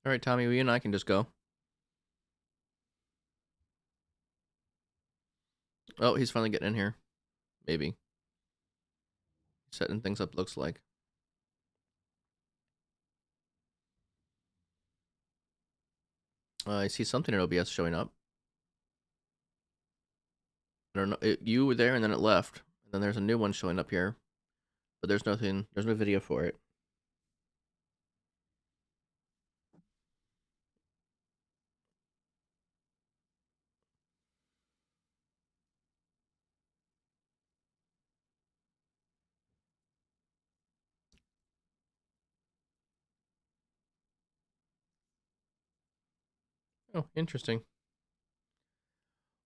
All right, Tommy, you and I can just go. Oh, he's finally getting in here. Maybe. Setting things up, looks like. I see something in OBS showing up. I don't know. You were there and then it left. And then there's a new one showing up here. But there's nothing. There's no video for it. Oh, interesting.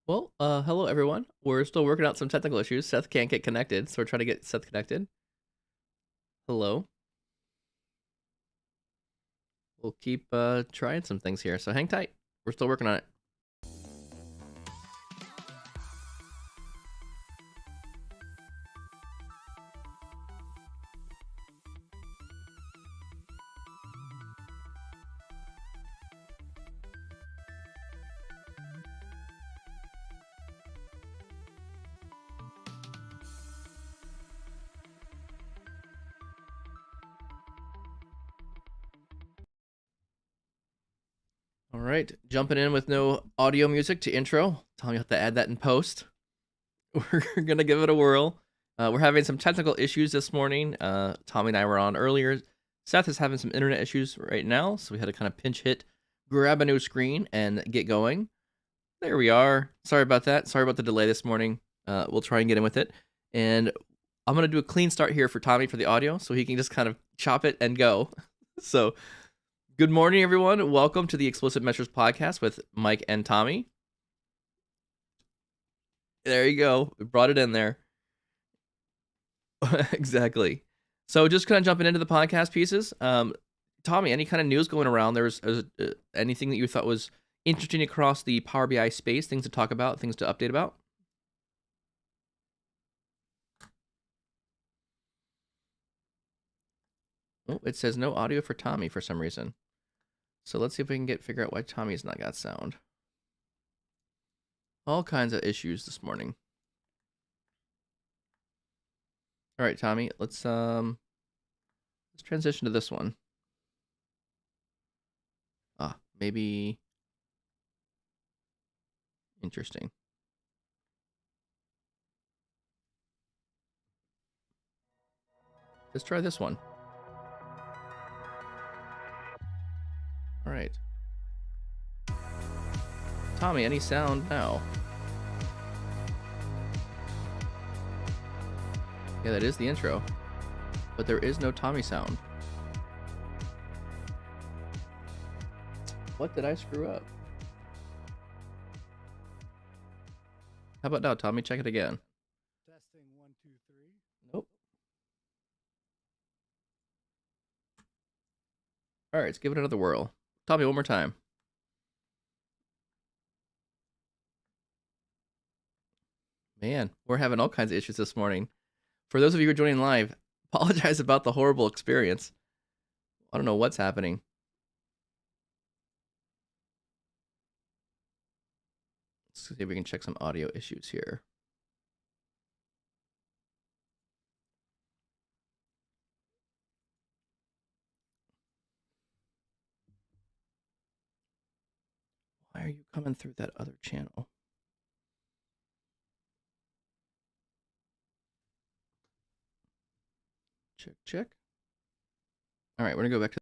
Well, hello everyone. We're still working out some technical issues. Seth can't get connected, so we're trying to get Seth connected. Hello. We'll keep trying some things here, so hang tight. We're still working on it. All right, jumping in with no audio music to intro. Tommy, you have to add that in post. We're gonna give it a whirl. We're having some technical issues this morning. Tommy and I were on earlier. Seth is having some internet issues right now, so we had to kind of pinch hit, grab a new screen, and get going. There we are. Sorry about that. Sorry about the delay this morning. We'll try and get in with it. And I'm gonna do a clean start here for Tommy for the audio, so he can just kind of chop it and go. So, good morning, everyone. Welcome to the Explicit Measures Podcast with Mike and Tommy. There you go. We brought it in there. Exactly. So just kind of jumping into the podcast pieces. Tommy, any kind of news going around? There's anything that you thought was interesting across the Power BI space, things to talk about, things to update about? Oh, it says no audio for Tommy for some reason. So let's see if we can figure out why Tommy's not got sound. All kinds of issues this morning. All right, Tommy, let's transition to this one. Maybe interesting. Let's try this one. All right. Tommy, any sound now? Yeah, that is the intro. But there is no Tommy sound. What did I screw up? How about now, Tommy? Check it again. Testing 1, 2, 3. Nope. All right, let's give it another whirl. Tommy, one more time. Man, we're having all kinds of issues this morning. For those of you who are joining live, apologize about the horrible experience. I don't know what's happening. Let's see if we can check some audio issues here. Why are you coming through that other channel? Check, check. All right, we're gonna go back to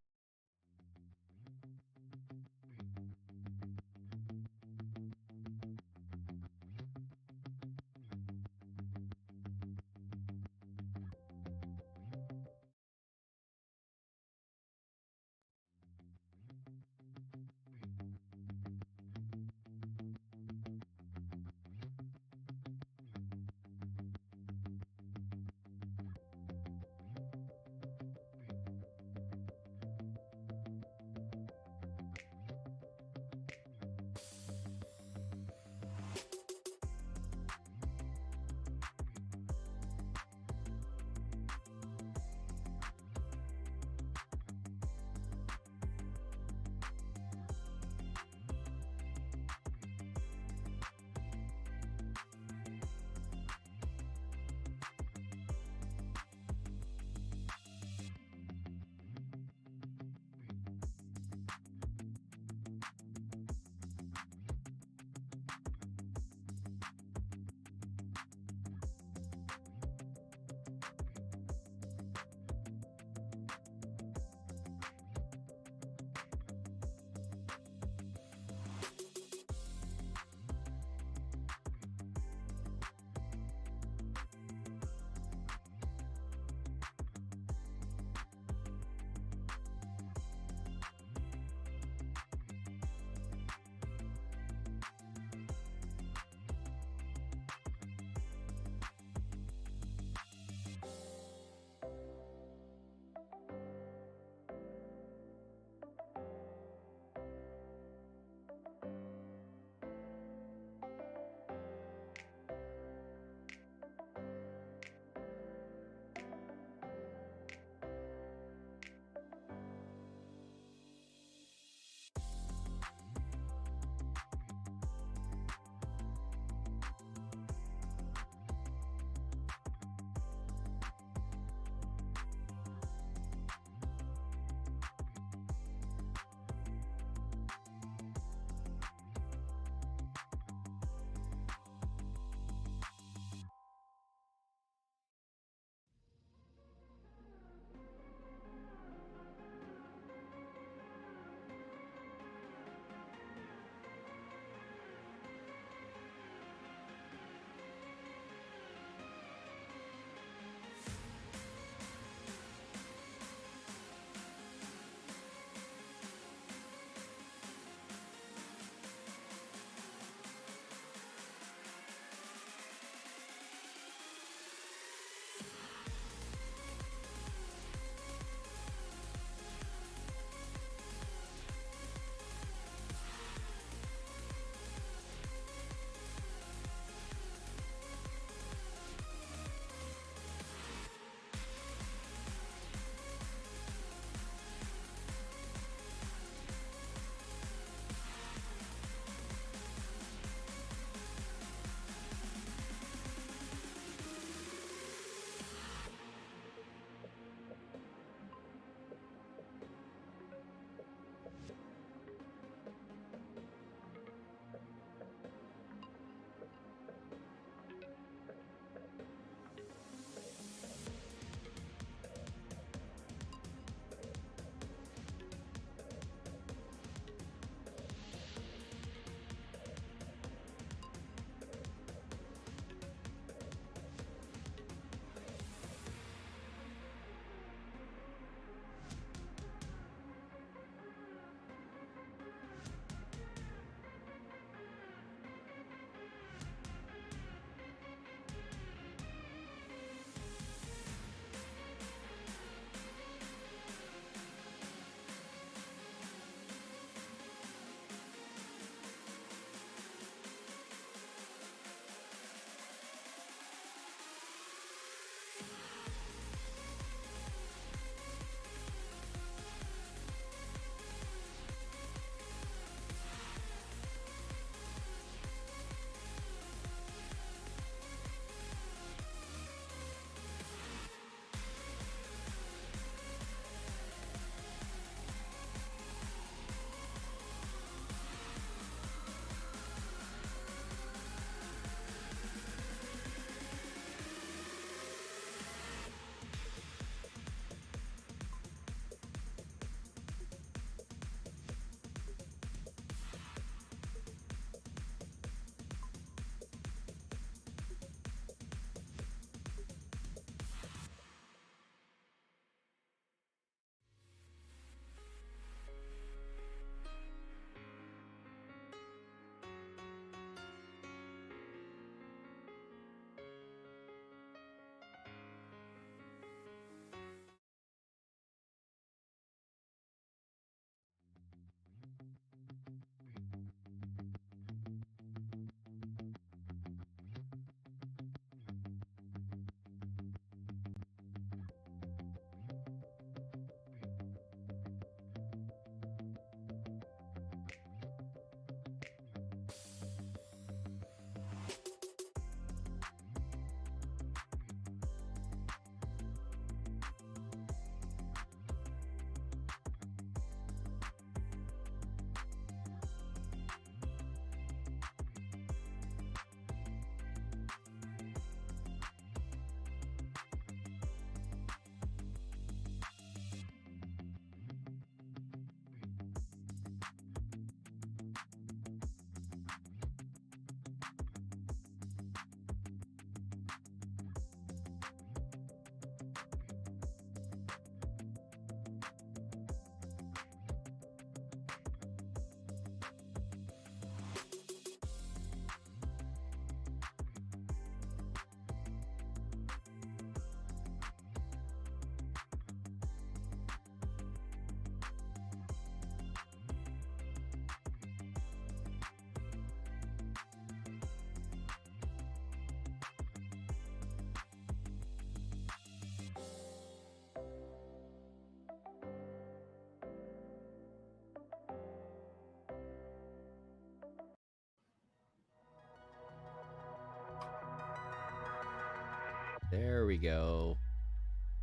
There we go.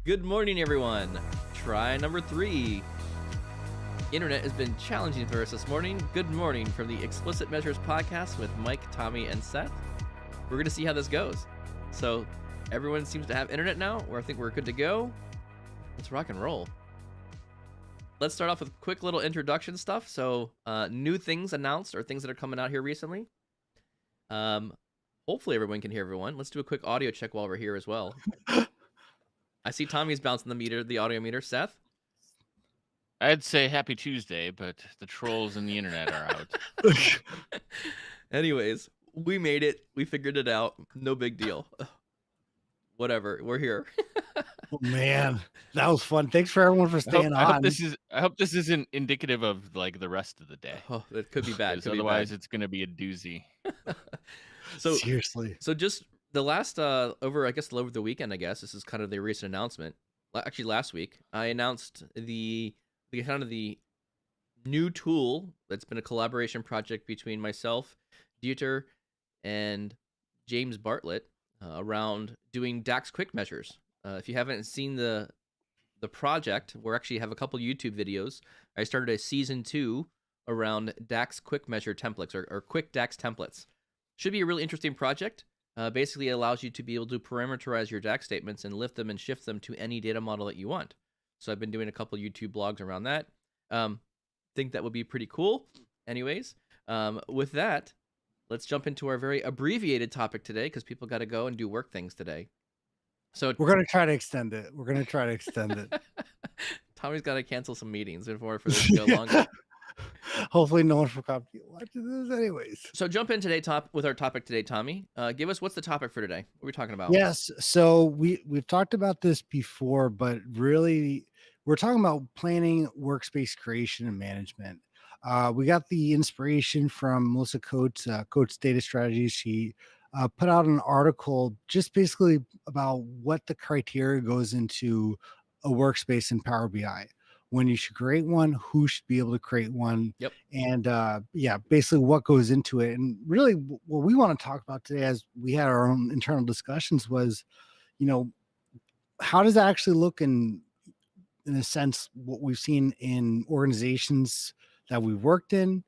Good morning, everyone. Try number 3. Internet has been challenging for us this morning. Good morning from the Explicit Measures Podcast with Mike, Tommy, and Seth. We're going to see how this goes. So everyone seems to have internet now, or I think we're good to go. Let's rock and roll. Let's start off with quick little introduction stuff. So new things announced or things that are coming out here recently. Hopefully everyone can hear everyone. Let's do a quick audio check while we're here as well. I see Tommy's bouncing the audio meter. Seth? I'd say happy Tuesday, but the trolls and the internet are out. Anyways, we made it. We figured it out. No big deal. Whatever. We're here. Oh, man, that was fun. Thanks for everyone for staying on. I hope this isn't indicative of like the rest of the day. Oh, it could be bad. Otherwise, it's going to be a doozy. So seriously. So just the last over the weekend, this is kind of the recent announcement. Actually, last week I announced the new tool that's been a collaboration project between myself, Dieter, and James Bartlett around doing DAX quick measures. If you haven't seen the project, we actually have a couple YouTube videos. I started a season 2 around DAX quick measure templates or quick DAX templates. Should be a really interesting project. Basically, it allows you to be able to parameterize your DAX statements and lift them and shift them to any data model that you want. So I've been doing a couple YouTube blogs around that. Think that would be pretty cool. Anyways, with that, let's jump into our very abbreviated topic today because people got to go and do work things today. So we're going to try to extend it. Tommy's got to cancel some meetings in order for this to go longer. Hopefully no one forgot to watch this anyways. So jump in today with our topic today, Tommy. Give us what's the topic for today? What are we talking about? Yes. So we've talked about this before, but really we're talking about planning, workspace creation, and management. We got the inspiration from Melissa Coates, Coates Data Strategies. She put out an article just basically about what the criteria goes into a workspace in Power BI. When you should create one, who should be able to create one, yep. And basically what goes into it. And really what we want to talk about today, as we had our own internal discussions, was, how does that actually look in a sense, what we've seen in organizations that we've worked in?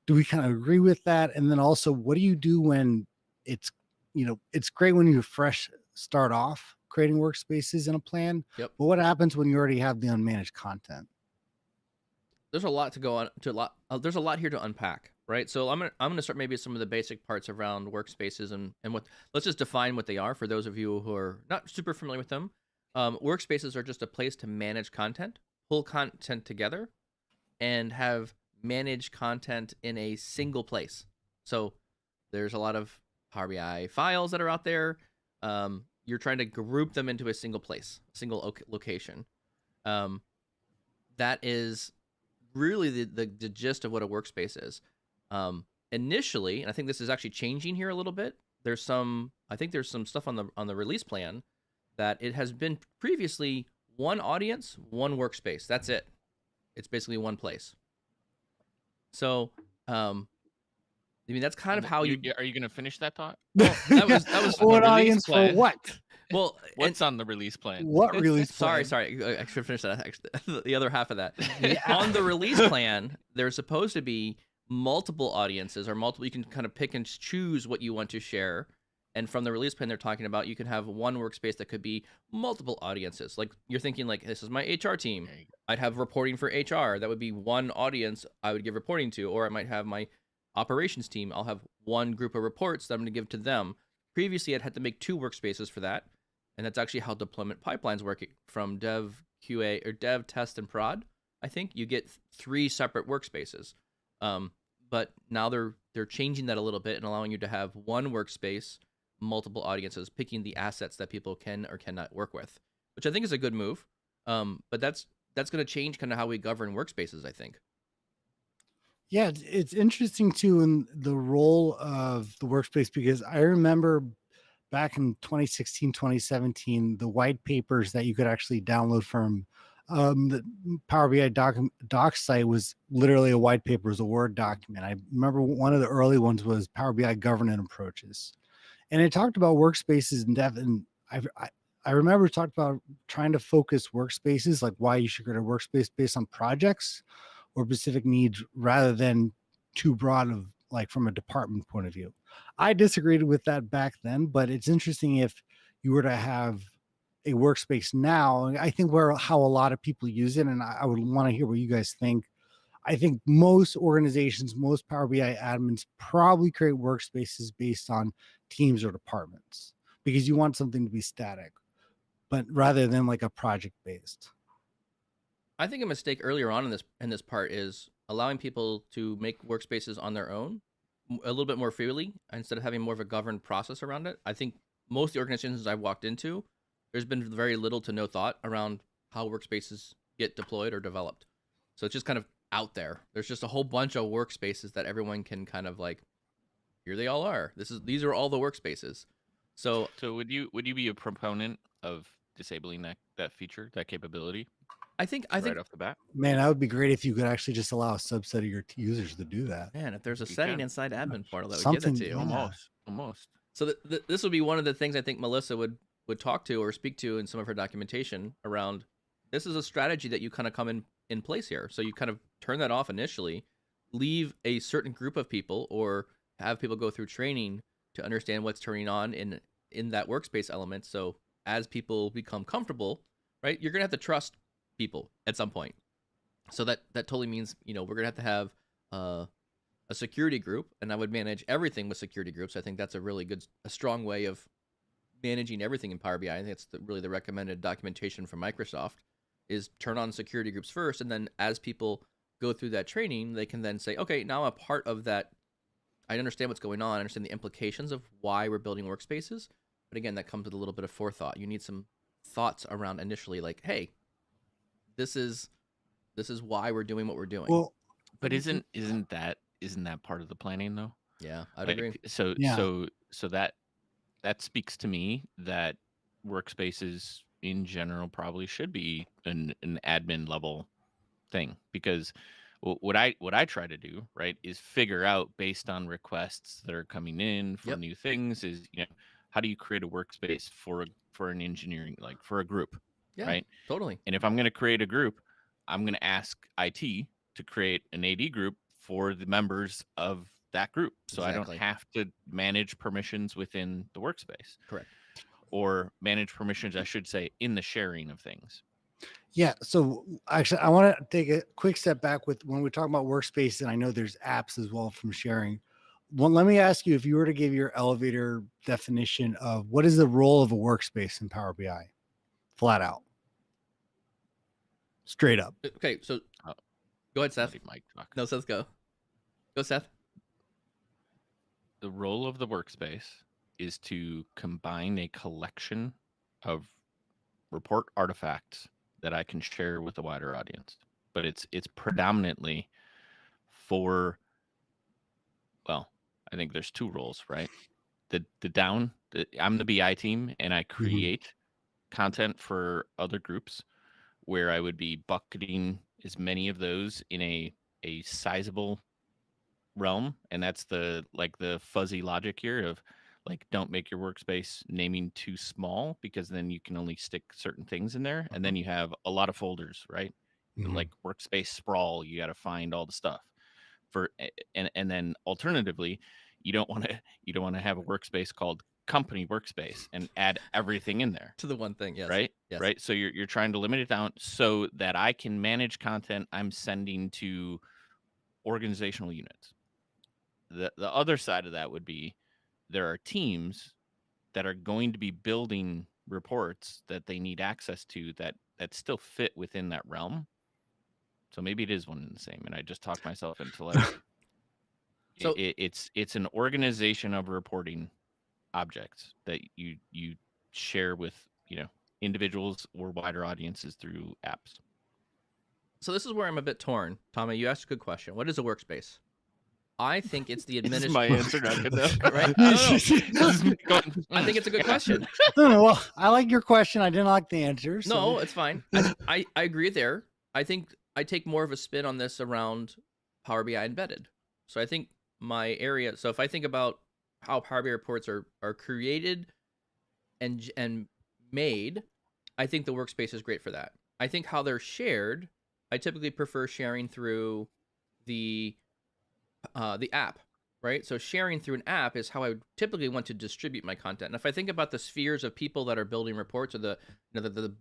Do we kind of agree with that? And then also, what do you do when it's great when you fresh start off creating workspaces in a plan, yep. But what happens when you already have the unmanaged content? There's a lot to go on there's a lot here to unpack, right? So I'm gonna start maybe some of the basic parts around workspaces and what. Let's just define what they are for those of you who are not super familiar with them. Workspaces are just a place to manage content, pull content together, and have managed content in a single place. So there's a lot of Power BI files that are out there. You're trying to group them into a single place, single location. That is really the gist of what a workspace is. Initially, and I think this is actually changing here a little bit. There's some stuff on the release plan that it has been previously one audience, one workspace. That's it. It's basically one place. So, that's kind of how you. Are you going to finish that thought? Well, that was one audience for what? Well, what's on the release plan? What release plan? Sorry. I should finish that. Actually, the other half of that. Yeah. On the release plan, there's supposed to be multiple audiences or multiple. You can kind of pick and choose what you want to share. And from the release plan, they're talking about you can have one workspace that could be multiple audiences. Like you're thinking, like this is my HR team. I'd have reporting for HR. That would be one audience I would give reporting to, or I might have my operations team. I'll have one group of reports that I'm going to give to them. Previously, I'd had to make 2 workspaces for that, and that's actually how deployment pipelines work from dev, QA, or dev, test, and prod. I think you get 3 separate workspaces, but now they're changing that a little bit and allowing you to have one workspace, multiple audiences, picking the assets that people can or cannot work with, which I think is a good move. But that's going to change kind of how we govern workspaces, I think. Yeah, it's interesting too in the role of the workspace, because I remember back in 2016, 2017, the white papers that you could actually download from the Power BI doc site was literally a white paper, it was a Word document. I remember one of the early ones was Power BI governance approaches. And it talked about workspaces in depth. And I remember talked about trying to focus workspaces, like why you should create a workspace based on projects or specific needs rather than too broad of like from a department point of view. I disagreed with that back then, but it's interesting if you were to have a workspace now. I think how a lot of people use it, and I would want to hear what you guys think. I think most organizations, most Power BI admins probably create workspaces based on teams or departments because you want something to be static, but rather than like a project based. I think a mistake earlier on in this part is allowing people to make workspaces on their own a little bit more freely instead of having more of a governed process around it. I think most of the organizations I've walked into, there's been very little to no thought around how workspaces get deployed or developed. So it's just kind of out there. There's just a whole bunch of workspaces that everyone can kind of like, here they all are. These are all the workspaces. So would you be a proponent of disabling that feature, that capability? I think right off the bat. Man, that would be great if you could actually just allow a subset of your users to do that. Man, if there's a You setting can. inside admin portal that would give Something- that to you. yeah. Almost. So this would be one of the things I think Melissa would talk to or speak to in some of her documentation around. This is a strategy that you kind of come in place here. So you kind of turn that off initially, leave a certain group of people or have people go through training to understand what's turning on in that workspace element. So as people become comfortable, right, you're gonna have to trust people at some point. So that totally means, we're gonna have to have a security group, and I would manage everything with security groups. I think that's a strong way of managing everything in Power BI. I think that's really the recommended documentation from Microsoft is turn on security groups first, and then as people go through that training, they can then say, okay, now I'm a part of that. I understand what's going on. I understand the implications of why we're building workspaces. But again, that comes with a little bit of forethought. You need some thoughts around initially, like, hey, this is why we're doing what we're doing. Well, But isn't that part of the planning though? Yeah, I'd agree. So Yeah. so that speaks to me that workspaces in general probably should be an admin level thing, because what I try to do, right, is figure out based on requests that are coming in for Yep. new things is, how do you create a workspace for an engineering, like for a group, Yeah, right? totally. And if I'm going to create a group, I'm going to ask IT to create an AD group for the members of that group. So I Exactly. don't have to manage permissions within the workspace. Correct. Or manage permissions, I should say, in the sharing of things. yeah. So actually, I want to take a quick step back with when we talk about workspace, and I know there's apps as well from sharing. Well, let me ask you, if you were to give your elevator definition of what is the role of a workspace in Power BI, flat out, straight up. Okay, so Oh. go ahead, Seth. Let Mike talk. No, Seth, go. Go, Seth. The role of the workspace is to combine a collection of report artifacts that I can share with a wider audience. But it's predominantly for, well, I think there's two roles, right? I'm the BI team, and I create content for other groups where I would be bucketing as many of those in a sizable realm. And that's the fuzzy logic here of like, don't make your workspace naming too small, because then you can only stick certain things in there. And then you have a lot of folders, right? Like workspace sprawl, you got to find all the stuff and then alternatively, you don't want to have a workspace called company workspace and add everything in there To the one thing, yes. right? Yes. Right. So you're trying to limit it down so that I can manage content I'm sending to organizational units. The other side of that would be there are teams that are going to be building reports that they need access to that still fit within that realm. So maybe it is one and the same, and I just talked myself into like So- it's an organization of reporting objects that you share with individuals or wider audiences through apps. So this is where I'm a bit torn. Tommy, you asked a good question. What is a workspace? I think it's the This is my answer, not good enough. Right? No, I think it's a good question. Well, I like your question. I didn't like the answer. So. No, it's fine. I agree there. I think I take more of a spin on this around Power BI embedded. So I think my area. So if I think about how Power BI reports are created and made, I think the workspace is great for that. I think how they're shared, I typically prefer sharing through the app, right? So sharing through an app is how I would typically want to distribute my content. And if I think about the spheres of people that are building reports, or the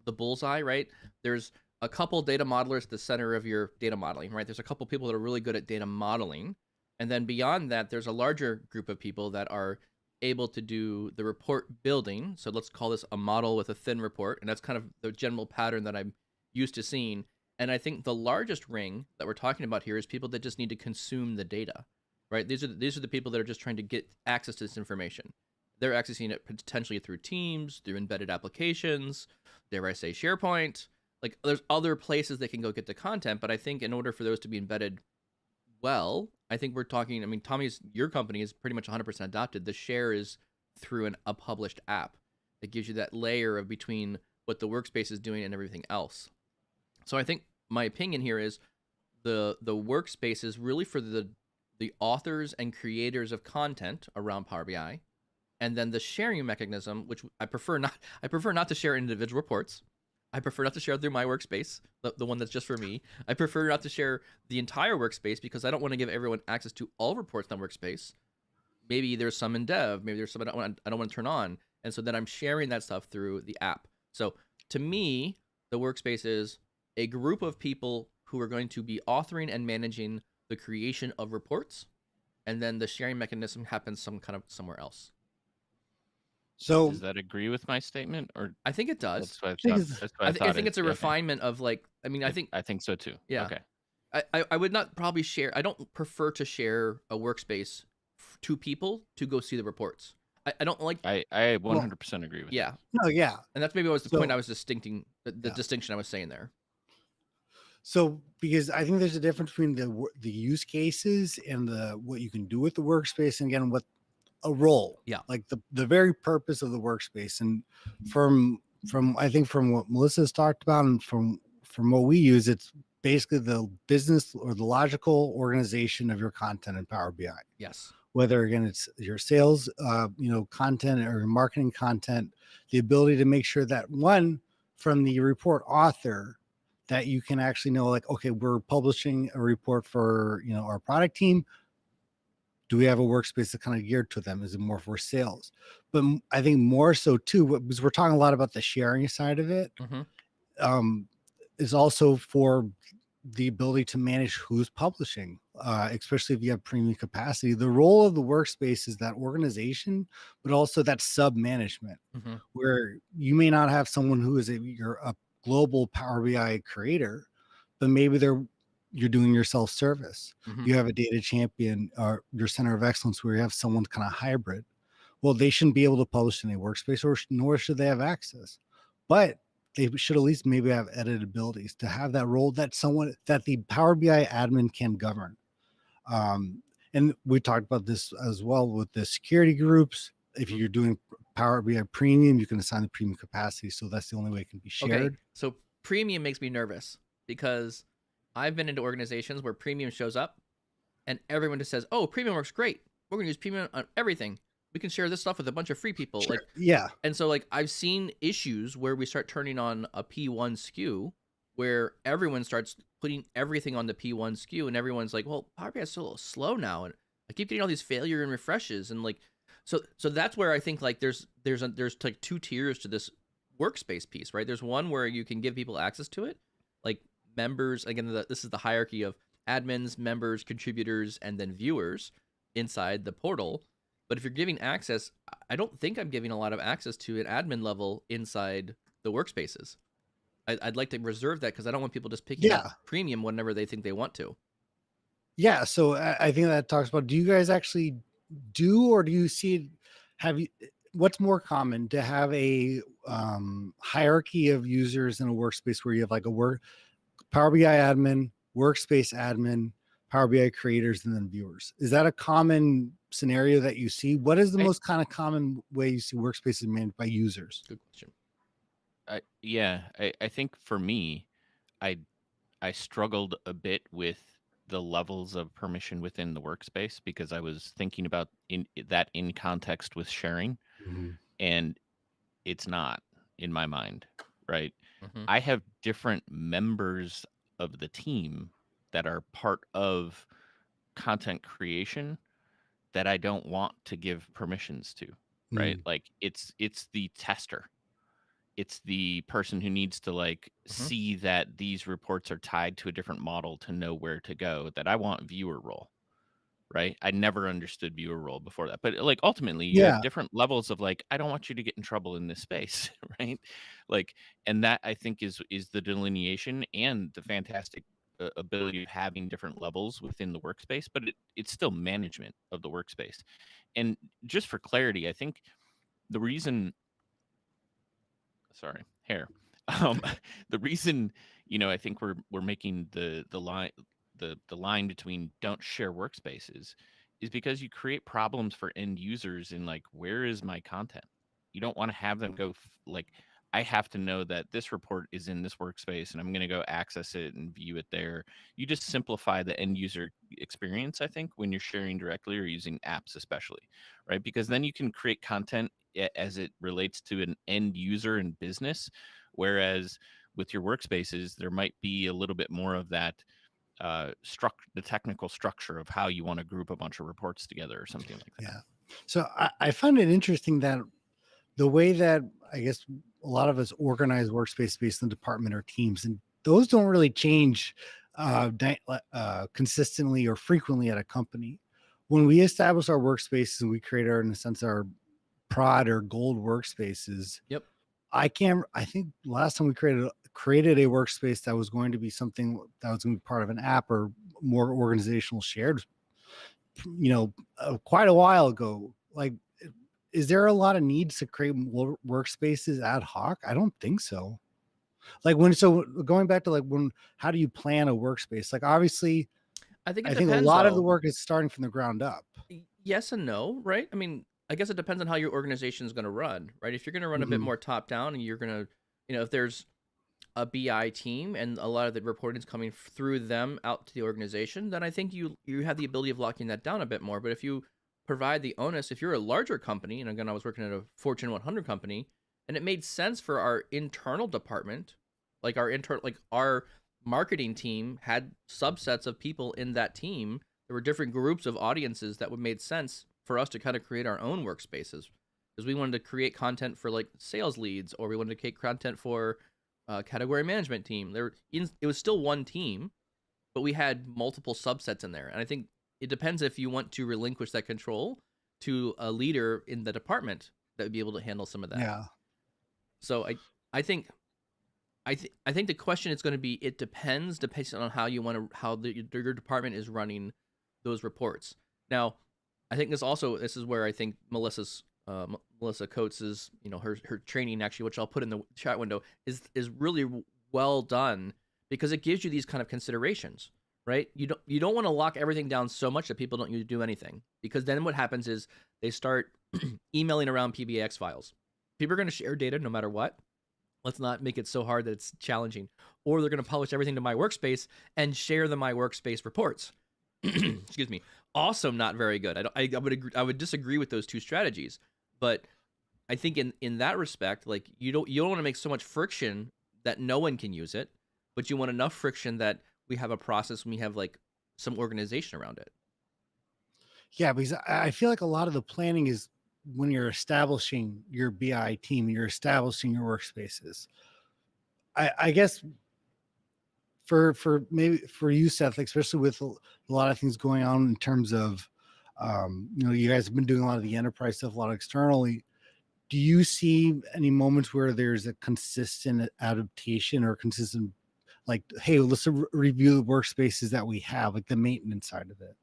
bullseye, right? There's a couple data modelers at the center of your data modeling, right? There's a couple people that are really good at data modeling, and then beyond that, there's a larger group of people that are able to do the report building. So let's call this a model with a thin report, and that's kind of the general pattern that I'm used to seeing. And I think the largest ring that we're talking about here is people that just need to consume the data, right? These are the people that are just trying to get access to this information. They're accessing it potentially through Teams, through embedded applications, dare I say SharePoint. Like, there's other places they can go get the content, but I think in order for those to be embedded well, I think we're talking, I mean, your company is pretty much 100% adopted. The share is through a published app that gives you that layer of between what the workspace is doing and everything else. So I think my opinion here is the workspace is really for the authors and creators of content around Power BI, and then the sharing mechanism, which I prefer not to share individual reports. I prefer not to share through my workspace, the one that's just for me. I prefer not to share the entire workspace because I don't want to give everyone access to all reports on workspace. Maybe there's some in dev, maybe there's some I don't want to turn on, and so then I'm sharing that stuff through the app. So to me, the workspace is a group of people who are going to be authoring and managing the creation of reports, and then the sharing mechanism happens somewhere else. So Does that agree with my statement, or I think it does. that's what I think thought? it's- That's what I thought. I think it's a refinement of, like, I mean, I think so too. Yeah. Okay. I would not probably share. I don't prefer to share a workspace to people to go see the reports. I don't like. I 100% agree with Yeah, no, yeah. and that's maybe was the So- point I was distincting. The Yeah. distinction I was saying there. So because I think there's a difference between the use cases and what you can do with the workspace, and again, what a role. Yeah. Like the very purpose of the workspace. And from I think from what Melissa's talked about, and from what we use, it's basically the business or the logical organization of your content in Power BI. Yes. Whether again it's your sales content or your marketing content, the ability to make sure that one, from the report author, that you can actually know, like, okay, we're publishing a report for our product team. Do we have a workspace that kind of geared to them? Is it more for sales? But I think more so too, because we're talking a lot about the sharing side of it, is also for the ability to manage who's publishing, especially if you have premium capacity. The role of the workspace is that organization, but also that sub management, where you may not have someone who is you're a global Power BI creator, but maybe you're doing your self-service. You have a data champion or your center of excellence where you have someone kind of hybrid. Well, they shouldn't be able to publish in a workspace, nor should they have access, but they should at least maybe have editabilities to have that role that the Power BI admin can govern. And we talked about this as well with the security groups. If you're doing Power BI Premium, you can assign the premium capacity. So that's the only way it can be shared. Okay. So premium makes me nervous because I've been into organizations where premium shows up and everyone just says, oh, premium works great. We're going to use premium on everything. We can share this stuff with a bunch of free people. Sure. Like, yeah. And so, like, I've seen issues where we start turning on a P1 SKU where everyone starts putting everything on the P1 SKU and everyone's like, well, Power BI is so a little slow now. And I keep getting all these failure and refreshes. And like, so that's where I think like there's like two tiers to this workspace piece, right? There's one where you can give people access to it, like members. Again, this is the hierarchy of admins, members, contributors, and then viewers inside the portal. But if you're giving access, I don't think I'm giving a lot of access to an admin level inside the workspaces. I'd like to reserve that because I don't want people just picking up premium whenever they think they want to. Yeah. So I think that talks about, do you guys actually do, or do you see, what's more common, to have a hierarchy of users in a workspace where you have like a Power BI admin, workspace admin, Power BI creators, and then viewers? Is that a common scenario that you see? What is the most kind of common way you see workspaces managed by users? Good question. I think for me, I struggled a bit with the levels of permission within the workspace because I was thinking about in context with sharing, and it's not. in my mind, right? Mhm. I have different members of the team that are part of content creation that I don't want to give permissions to, right? Mm, Like it's the tester. It's the person who needs to like Mhm. see that these reports are tied to a different model to know where to go, that I want viewer role, right? I never understood viewer role before that. But like ultimately you have yeah, different levels of like, I don't want you to get in trouble in this space, right? Like, and that I think is the delineation and the fantastic ability of having different levels within the workspace, but it's still management of the workspace. And just for clarity, I think the reason, sorry, hair. Um, the reason, I think we're making the line the line between don't share workspaces is because you create problems for end users in like, where is my content? You don't want to have them go like, I have to know that this report is in this workspace and I'm going to go access it and view it there. You just simplify the end user experience, I think, when you're sharing directly or using apps, especially, right? Because then you can create content as it relates to an end user and business. Whereas with your workspaces, there might be a little bit more of that the technical structure of how you want to group a bunch of reports together or something like that. yeah. So I find it interesting that the way that I guess a lot of us organize workspace based on department or teams, and those don't really change consistently or frequently at a company. When we establish our workspaces and we create our, in a sense, our prod or gold workspaces, Yep. I think last time we created a workspace that was going to be something that was going to be part of an app or more organizational shared, quite a while ago. Like, is there a lot of needs to create more workspaces ad hoc? I don't think so. Like going back to like how do you plan a workspace? Like obviously, I think it I think a depends lot of the though. work is starting from the ground up. Yes and no, right? I mean, I guess it depends on how your organization is going to run, right? If you're going to run a bit Mhm. more top down and you're going to, if there's a BI team and a lot of the reporting is coming through them out to the organization, then I think you have the ability of locking that down a bit more. But if you provide the onus, if you're a larger company, and again, I was working at a Fortune 100 company, and it made sense for our internal department, like our marketing team had subsets of people in that team. There were different groups of audiences that would made sense for us to kind of create our own workspaces because we wanted to create content for like sales leads, or we wanted to create content for category management team. It was still one team, but we had multiple subsets in there. And I think it depends if you want to relinquish that control to a leader in the department that would be able to handle some of that. Yeah. So I think I think the question is going to be it depends depending on how you want to your department is running those reports. Now, I think this is where I think Melissa Coates's her training actually, which I'll put in the chat window, is really well done because it gives you these kind of considerations, right? You don't want to lock everything down so much that people don't do anything, because then what happens is they start emailing around PBX files. People are going to share data no matter what. Let's not make it so hard that it's challenging. Or they're going to publish everything to my workspace and share the my workspace reports. Excuse me. Also, not very good. I would disagree with those two strategies. But I think in that respect, like you don't want to make so much friction that no one can use it, but you want enough friction that we have a process and we have like some organization around it. Yeah, because I feel like a lot of the planning is when you're establishing your BI team, you're establishing your workspaces. I guess for maybe for you, Seth, like, especially with a lot of things going on in terms of, you guys have been doing a lot of the enterprise stuff, a lot externally. Do you see any moments where there's a consistent adaptation or consistent, like, hey, let's review the workspaces that we have, like the maintenance side of it?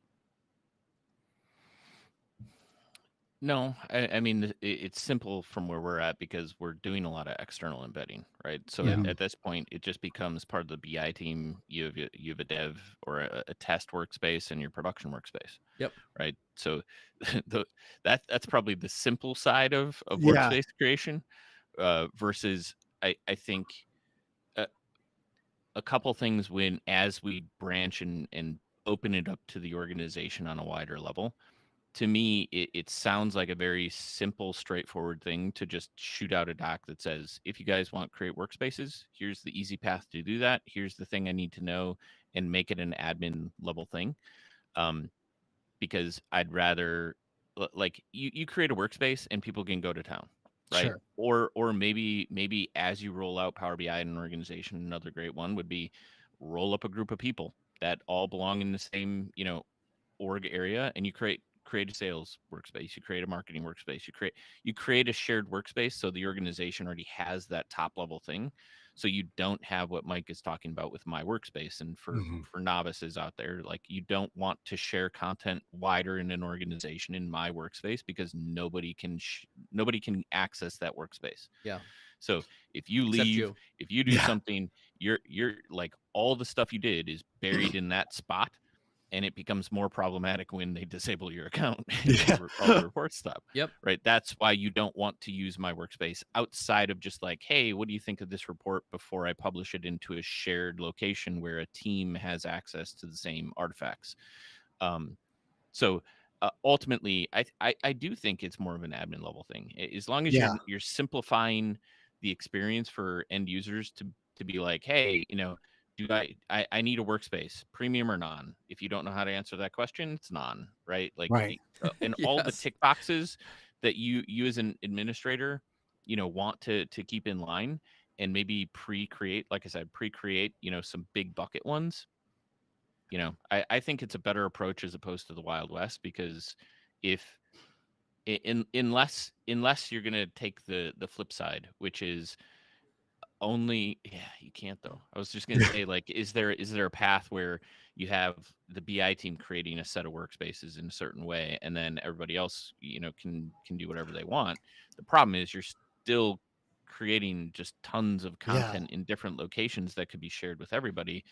No, I mean, it's simple from where we're at because we're doing a lot of external embedding, right? So Yeah. at this point, it just becomes part of the BI team. You have a dev or a test workspace and your production workspace, Yep. right? So that's probably the simple side of Yeah. workspace creation versus I think a couple things as we branch and open it up to the organization on a wider level. to me, it sounds like a very simple, straightforward thing to just shoot out a doc that says, if you guys want to create workspaces, here's the easy path to do that. Here's the thing I need to know, and make it an admin level thing. Because I'd rather like you create a workspace and people can go to town, right? Sure. Or maybe as you roll out Power BI in an organization, another great one would be roll up a group of people that all belong in the same, org area, and you create a sales workspace, you create a marketing workspace, you create a shared workspace, so the organization already has that top level thing, so you don't have what Mike is talking about with my workspace. And for Mhm. novices out there, like, you don't want to share content wider in an organization in my workspace, because nobody can access that workspace. Yeah. So if you Except leave, you. if you do Yeah. something, you're like, all the stuff you did is buried in that spot, and it becomes more problematic when they disable your account and Yeah. all the reports stop. Yep. Right. That's why you don't want to use my workspace outside of just like, hey, what do you think of this report, before I publish it into a shared location where a team has access to the same artifacts. So ultimately, I do think it's more of an admin level thing. As long as Yeah. you're simplifying the experience for end users to be like, hey, do I need a workspace, premium or non? If you don't know how to answer that question, it's non, right? Like, Right. and all the Yes. tick boxes that you as an administrator, want to keep in line, and maybe pre-create, like I said, some big bucket ones. I think it's a better approach as opposed to the Wild West, because if unless you're gonna take the flip side, which is only, you can't though. I was just gonna say, like, is there a path where you have the BI team creating a set of workspaces in a certain way, and then everybody else, can do whatever they want? The problem is you're still creating just tons of Yeah. content in different locations that could be shared with everybody,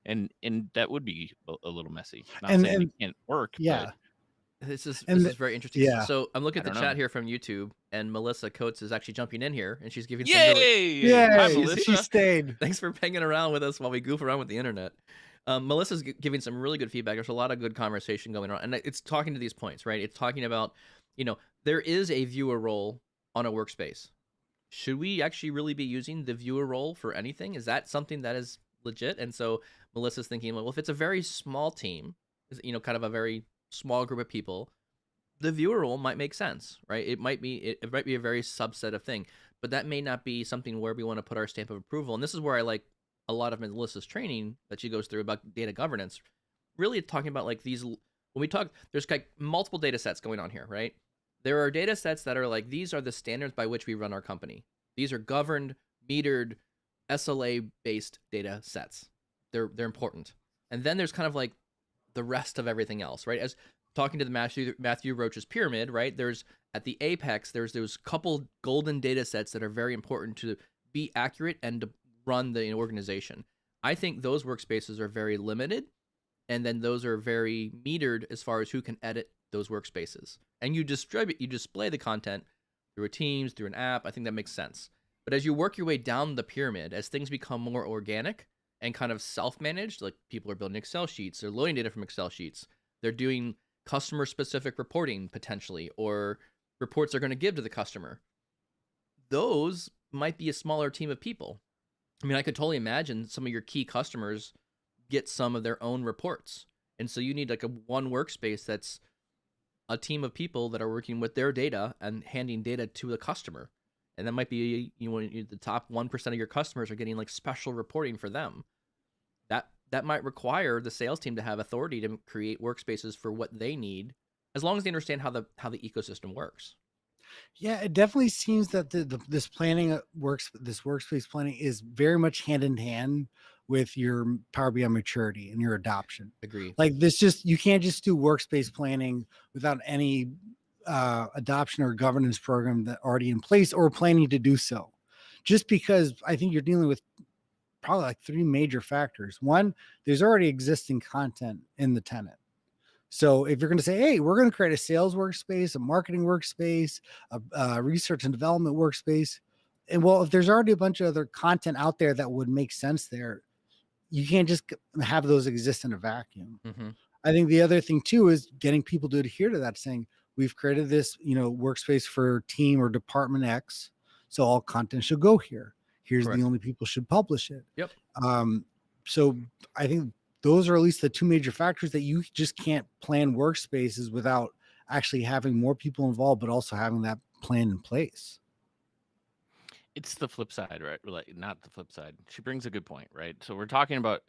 and that would be a little messy. Not And saying it can't work, yeah. This is And very interesting. yeah. So I'm looking I at the don't chat know. here from YouTube, and Melissa Coates is actually jumping in here, and she's giving some Yay! really. Hi, Yay. She Melissa. stayed. Thanks for hanging around with us while we goof around with the internet. Melissa's giving some really good feedback. There's a lot of good conversation going on, and it's talking to these points, right? It's talking about, there is a viewer role on a workspace. Should we actually really be using the viewer role for anything? Is that something that is legit? And so Melissa's thinking, well, if it's a very small team, kind of a very small group of people, the viewer role might make sense, right? It might be a very subset of thing, but that may not be something where we want to put our stamp of approval. And this is where I like a lot of Melissa's training that she goes through about data governance, really talking about like these, when we talk, there's like multiple data sets going on here, right? There are data sets that are like, these are the standards by which we run our company. These are governed, metered, SLA based data sets. They're important. And then there's kind of like the rest of everything else, right? As talking to the Matthew Roach's pyramid, right? There's at the apex, there's those couple golden data sets that are very important to be accurate and to run the organization. I think those workspaces are very limited, and then those are very metered as far as who can edit those workspaces. And you display the content through a Teams, through an app. I think that makes sense. But as you work your way down the pyramid, as things become more organic and kind of self-managed, like people are building Excel sheets, they're loading data from Excel sheets, they're doing customer-specific reporting potentially, or reports they're going to give to the customer. Those might be a smaller team of people. I mean, I could totally imagine some of your key customers get some of their own reports. And so you need like a one workspace that's a team of people that are working with their data and handing data to the customer. And that might be, the top 1% of your customers are getting like special reporting for them. That might require the sales team to have authority to create workspaces for what they need, as long as they understand how the ecosystem works. Yeah, it definitely seems that this planning this workspace planning is very much hand in hand with your Power BI maturity and your adoption. Agree. Like you can't just do workspace planning without any adoption or governance program that already in place or planning to do so. Just because I think you're dealing with probably like three major factors. One, there's already existing content in the tenant. So if you're going to say, hey, we're going to create a sales workspace, a marketing workspace, a research and development workspace, and well, if there's already a bunch of other content out there that would make sense there, you can't just have those exist in a vacuum. Mm-hmm. I think the other thing too is getting people to adhere to that, saying we've created this, workspace for team or department X, so all content should go here. Here's Correct. the only people should publish it. Yep. So I think those are at least the two major factors that you just can't plan workspaces without actually having more people involved, but also having that plan in place. It's the flip side, right? Like, not the flip side. She brings a good point, right? So we're talking about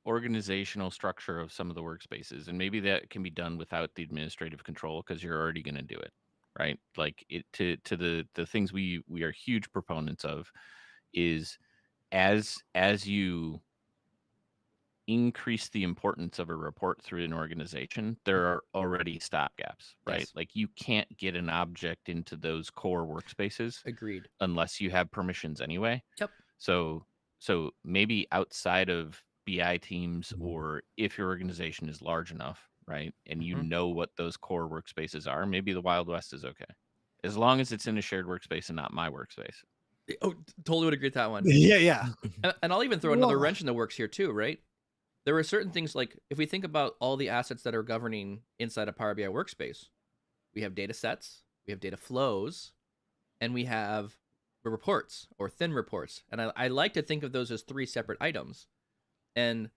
organizational structure of some of the workspaces, and maybe that can be done without the administrative control because you're already going to do it, right? Like it to the things we are huge proponents of is as you increase the importance of a report through an organization, there are already stopgaps, right? Yes. Like you can't get an object into those core workspaces Agreed. unless you have permissions anyway. Yep. So maybe outside of BI teams, Mhm. or if your organization is large enough, right, and you Mhm. know what those core workspaces are, maybe the Wild West is okay, as long as it's in a shared workspace and not my workspace. Oh, totally would agree with that one. Yeah. And I'll even throw another Well- wrench in the works here too, right? There are certain things like if we think about all the assets that are governing inside a Power BI workspace, we have data sets, we have data flows, and we have the reports or thin reports. And I like to think of those as three separate items. And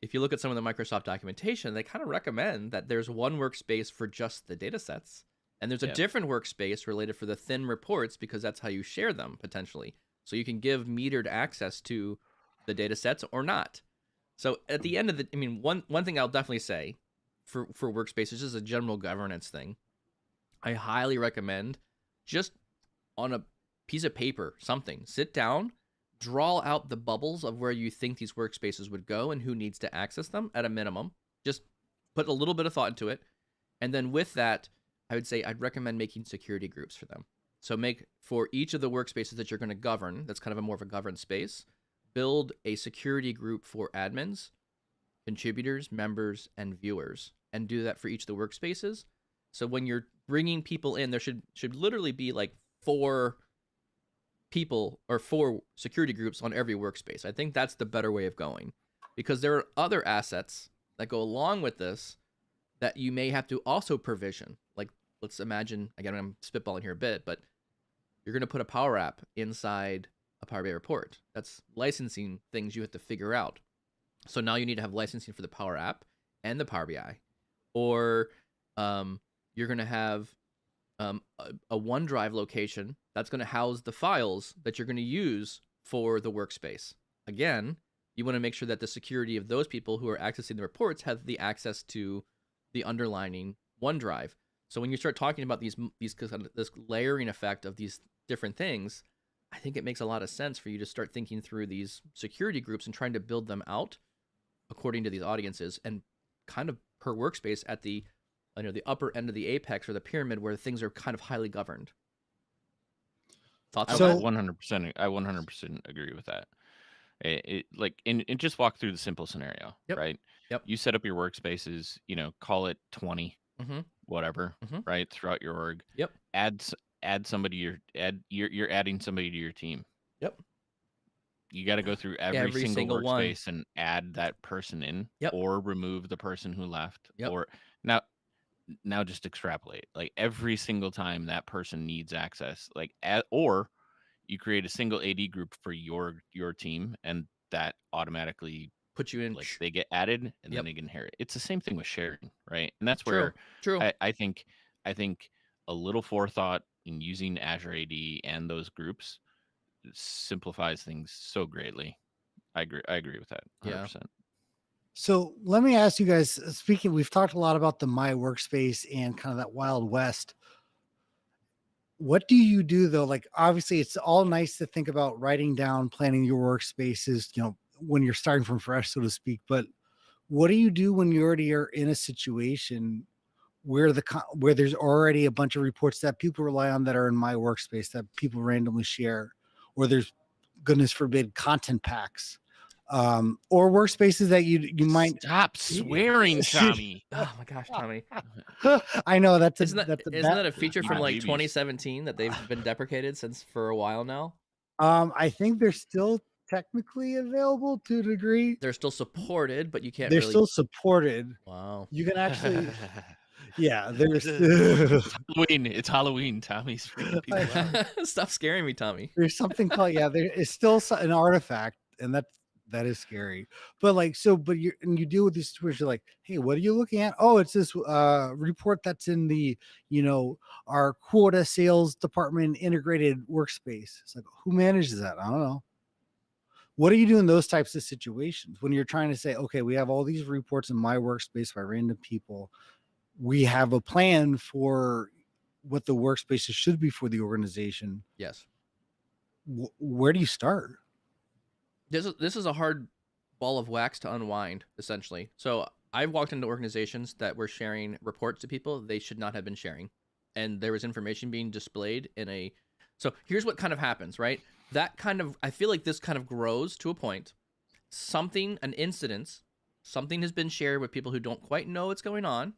if you look at some of the Microsoft documentation, they kind of recommend that there's one workspace for just the data sets. And there's a Yeah. different workspace related for the thin reports because that's how you share them potentially. So you can give metered access to the data sets or not. So at the end of the, one thing I'll definitely say for workspaces is a general governance thing. I highly recommend just on a piece of paper, something, sit down, draw out the bubbles of where you think these workspaces would go and who needs to access them at a minimum. Just put a little bit of thought into it. And then with that, I would say I'd recommend making security groups for them. So make for each of the workspaces that you're going to govern, that's kind of a more of a governed space, build a security group for admins, contributors, members, and viewers, and do that for each of the workspaces. So when you're bringing people in, there should literally be like 4 people or 4 security groups on every workspace. I think that's the better way of going, because there are other assets that go along with this that you may have to also provision. Like, let's imagine, again, I'm spitballing here a bit, but you're going to put a Power App inside a Power BI report. That's licensing things you have to figure out. So now you need to have licensing for the Power App and the Power BI. Or you're going to have a OneDrive location that's going to house the files that you're going to use for the workspace. Again, you want to make sure that the security of those people who are accessing the reports have the access to the underlining OneDrive. So when you start talking about this layering effect of these different things, I think it makes a lot of sense for you to start thinking through these security groups and trying to build them out according to these audiences and kind of per workspace at the upper end of the apex or the pyramid where things are kind of highly governed. Thoughts on So- that? 100%. I 100% agree with that. And just walk through the simple scenario, Yep. right? Yep. You set up your workspaces, call it 20, Mhm. whatever, Mhm. right, throughout your org. Yep. Add somebody you're adding somebody to your team. Yep. You got to go through every Every single single one. workspace and add that person in, Yep. or remove the person who left. Yep. Or now just extrapolate. Like every single time that person needs access, or you create a single AD group for your team, and that automatically Put you in. like they get added and Yep. then they can inherit. It's the same thing with sharing, right? And that's True. where True. I think a little forethought in using Azure AD and those groups simplifies things so greatly. I agree with that 100%. Yeah. So let me ask you guys, we've talked a lot about the My Workspace and kind of that Wild West. What do you do though? Like, obviously it's all nice to think about writing down, planning your workspaces, when you're starting from fresh, so to speak, but what do you do when you already are in a situation where there's already a bunch of reports that people rely on that are in My Workspace that people randomly share, or there's, goodness forbid, content packs, or workspaces that you might Stop swearing, Tommy. Oh my gosh, Tommy! I know that's Isn't that a feature You from like babies. 2017 that they've been deprecated since for a while now? I think they're still technically available to a degree. They're still supported, but you can't They're really. still supported. Wow. You can actually, yeah, there's It's Halloween. It's Halloween. Tommy's freaking people out. Stop scaring me, Tommy. there's something called, yeah, there is still an artifact, and that is scary. But like, so, but you deal with these situations, you're like, hey, what are you looking at? Oh, it's this report that's in the, our quota sales department integrated workspace. It's like, who manages that? I don't know. What do you do in those types of situations when you're trying to say, okay, we have all these reports in my workspace by random people. We have a plan for what the workspaces should be for the organization. Yes. Where do you start? This is a hard ball of wax to unwind, essentially. So I've walked into organizations that were sharing reports to people they should not have been sharing, and there was information being displayed in a. So here's what kind of happens, right? I feel like this kind of grows to a point. An incident, something has been shared with people who don't quite know what's going on,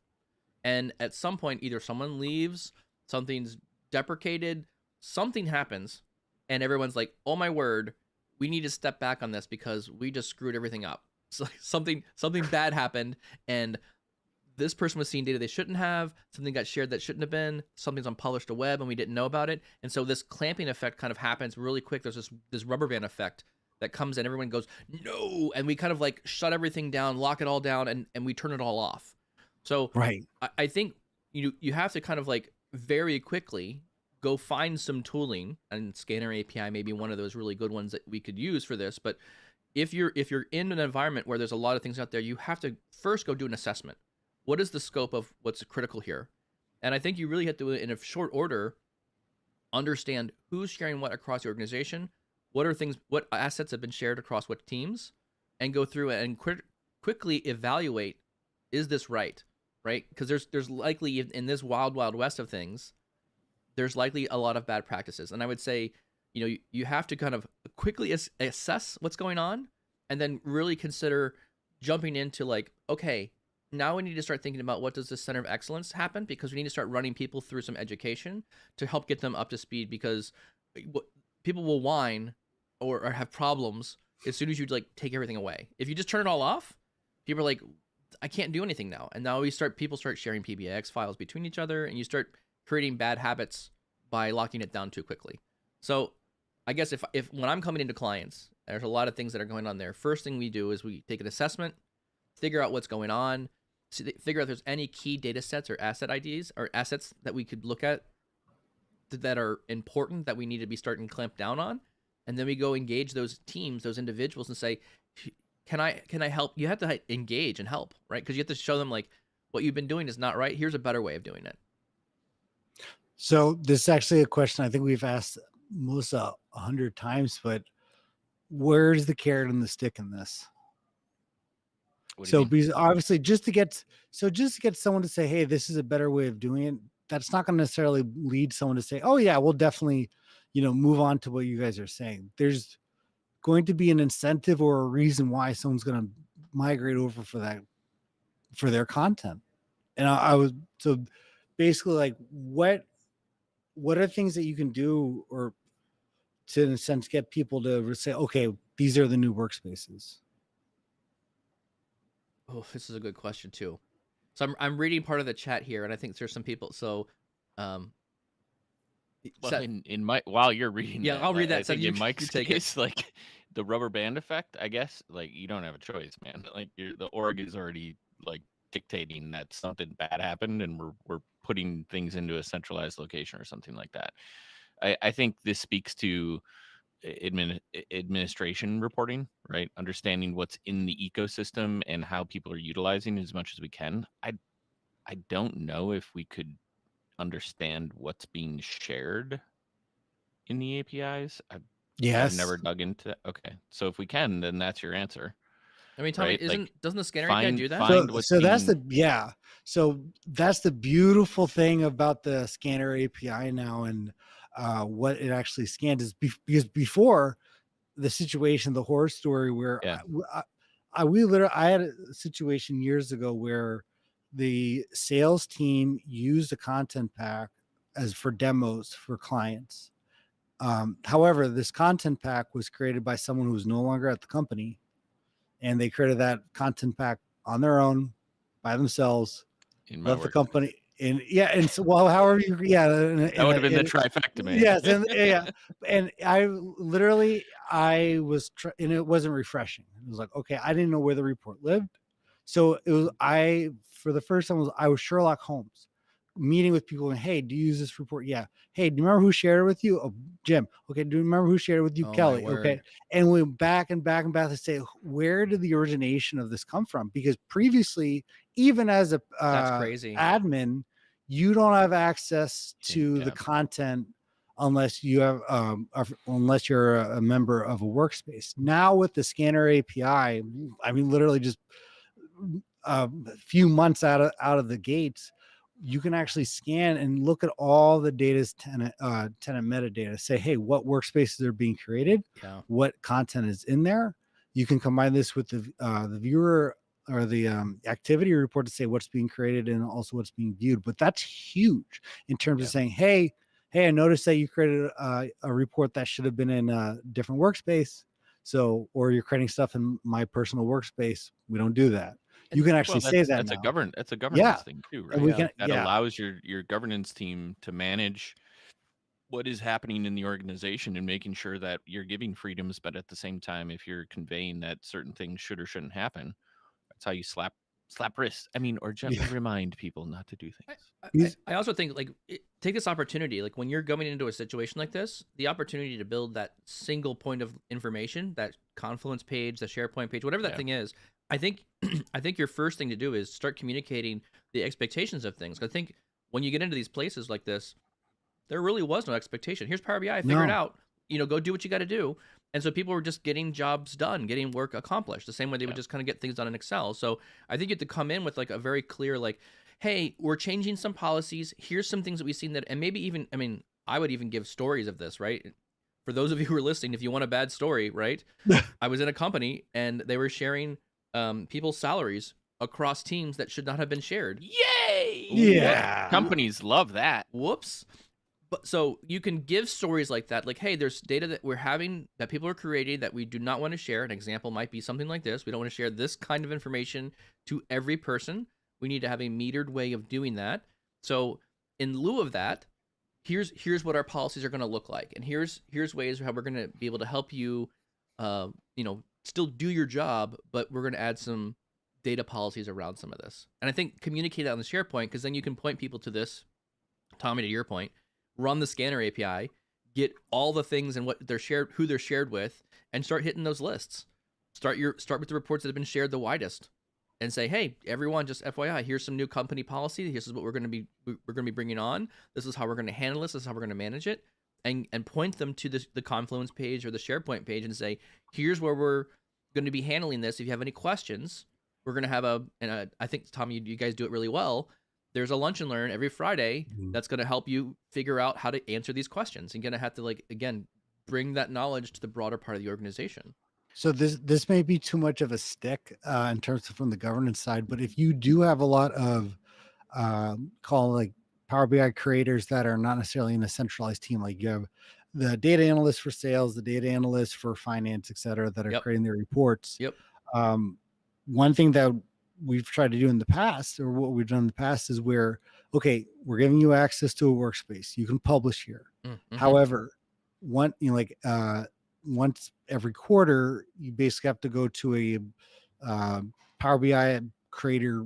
and at some point, either someone leaves, something's deprecated, something happens, and everyone's like, "Oh my word, we need to step back on this because we just screwed everything up." So something bad happened, and this person was seeing data they shouldn't have. Something got shared that shouldn't have been. Something's on published to web, and we didn't know about it. And so this clamping effect kind of happens really quick. There's this rubber band effect that comes, and everyone goes, "No!" And we kind of like shut everything down, lock it all down, and we turn it all off. So Right. I think you have to kind of like very quickly go find some tooling, and Scanner API may be one of those really good ones that we could use for this. But if you're in an environment where there's a lot of things out there, you have to first go do an assessment. What is the scope of what's critical here? And I think you really have to, in a short order, understand who's sharing what across the organization, what assets have been shared across what teams, and go through and quickly evaluate, is this right? Because there's likely, in this wild west of things, there's likely a lot of bad practices. And I would say, you have to kind of quickly assess what's going on, and then really consider jumping into like, okay, now we need to start thinking about what does the center of excellence happen, because we need to start running people through some education to help get them up to speed, because people will whine or have problems as soon as you like take everything away. If you just turn it all off, people are like, I can't do anything now. And now people start sharing PBX files between each other, and you start creating bad habits by locking it down too quickly. So I guess if when I'm coming into clients, there's a lot of things that are going on there. First thing we do is we take an assessment, figure out what's going on, figure out if there's any key data sets or asset IDs or assets that we could look at that are important that we need to be starting to clamp down on. And then we go engage those teams, those individuals, and say, can I help? You have to engage and help, right? Because you have to show them like, what you've been doing is not right. Here's a better way of doing it. So this is actually a question I think we've asked Melissa 100 times, but where's the carrot and the stick in this? So because obviously just to get someone to say, hey, this is a better way of doing it, that's not going to necessarily lead someone to say, oh yeah, we'll definitely, move on to what you guys are saying. There's going to be an incentive or a reason why someone's going to migrate over for their content. And I was, so basically like, what are things that you can do or to, in a sense, get people to say, okay, these are the new workspaces? Oh, this is a good question too. So I'm reading part of the chat here, and I think there's some people. So, while you're reading, yeah, I'll read that. I think in Mike's case, like the rubber band effect, I guess, like you don't have a choice, man. Like the org is already like dictating that something bad happened, and we're putting things into a centralized location or something like that. I think this speaks to administration reporting, right? Understanding what's in the ecosystem and how people are utilizing as much as we can. I don't know if we could understand what's being shared in the APIs. I've never dug into that. Okay, so if we can, then that's your answer. I mean, Tommy, right? Doesn't the Scanner API do that? So that's the beautiful thing about the Scanner API now, and what it actually scans is because before the situation, the horror story where I had a situation years ago where the sales team used a content pack for demos for clients, However, this content pack was created by someone who's no longer at the company, and they created that content pack on their own by themselves, In my left the work. company. And yeah, and so, well, however you, yeah, That would have been the trifecta, man. yes, and yeah, and I was, and it wasn't refreshing. It was like, okay, I didn't know where the report lived, so it was for the first time I was Sherlock Holmes, meeting with people and, hey, do you use this report? Yeah. Hey, do you remember who shared it with you? Oh, Jim. Okay. Do you remember who shared it with you? Oh, Kelly. my word. Okay. And we went back and back and back to say, where did the origination of this come from? Because previously, even as a That's crazy. admin, you don't have access to the content unless you have unless you're a member of a workspace. Now with the scanner API, I mean, literally just a few months out of the gates, you can actually scan and look at all the data's tenant metadata. Say, hey, what workspaces are being created? Yeah. What content is in there? You can combine this with the viewer or the activity report to say what's being created and also what's being viewed. But that's huge in terms of saying, hey, I noticed that you created a report that should have been in a different workspace. So, or you're creating stuff in my personal workspace. We don't do that. You can actually say that. That's a governance thing too, right? We can, that allows your governance team to manage what is happening in the organization and making sure that you're giving freedoms, but at the same time, if you're conveying that certain things should or shouldn't happen, that's how you slap wrists. I mean, or gently remind people not to do things. I also think take this opportunity, like when you're going into a situation like this, the opportunity to build that single point of information, that Confluence page, the SharePoint page, whatever that thing is. I think your first thing to do is start communicating the expectations of things. I think when you get into these places like this, there really was no expectation. Here's Power BI, figure it out. Go do what you got to do. And so people were just getting jobs done, getting work accomplished, the same way they would just kind of get things done in Excel. So I think you have to come in with like a very clear, like, hey, we're changing some policies. Here's some things that we've seen that, and maybe even, I mean, I would even give stories of this, right? For those of you who are listening, if you want a bad story, right? I was in a company and they were sharing people's salaries across teams that should not have been shared. Yay! Yeah. Companies love that. Whoops. But so you can give stories like that, like, hey, there's data that we're having that people are creating that we do not want to share. An example might be something like this. We don't want to share this kind of information to every person. We need to have a metered way of doing that. So in lieu of that, here's what our policies are going to look like. And here's ways how we're going to be able to help you, still do your job, but we're going to add some data policies around some of this. And I think communicate that on the SharePoint, because then you can point people to this. Tommy, to your point, run the scanner API, get all the things and what they're shared, who they're shared with, and start hitting those lists. Start with the reports that have been shared the widest, and say, hey, everyone, just FYI, here's some new company policy. Here's what we're going to be bringing on. This is how we're going to handle this. This is how we're going to manage it. And point them to the Confluence page or the SharePoint page and say, here's where we're going to be handling this. If you have any questions, we're going to have I think, Tommy, you guys do it really well. There's a lunch and learn every Friday that's going to help you figure out how to answer these questions. You're going to have to, again, bring that knowledge to the broader part of the organization. So this may be too much of a stick in terms of from the governance side, but if you do have a lot of Power BI creators that are not necessarily in a centralized team, like you have the data analysts for sales, the data analysts for finance, et cetera, that are creating their reports. Yep. One thing that we've tried to do in the past, or what we've done in the past, is we're giving you access to a workspace. You can publish here. Mm-hmm. However, once every quarter, you basically have to go to a Power BI creator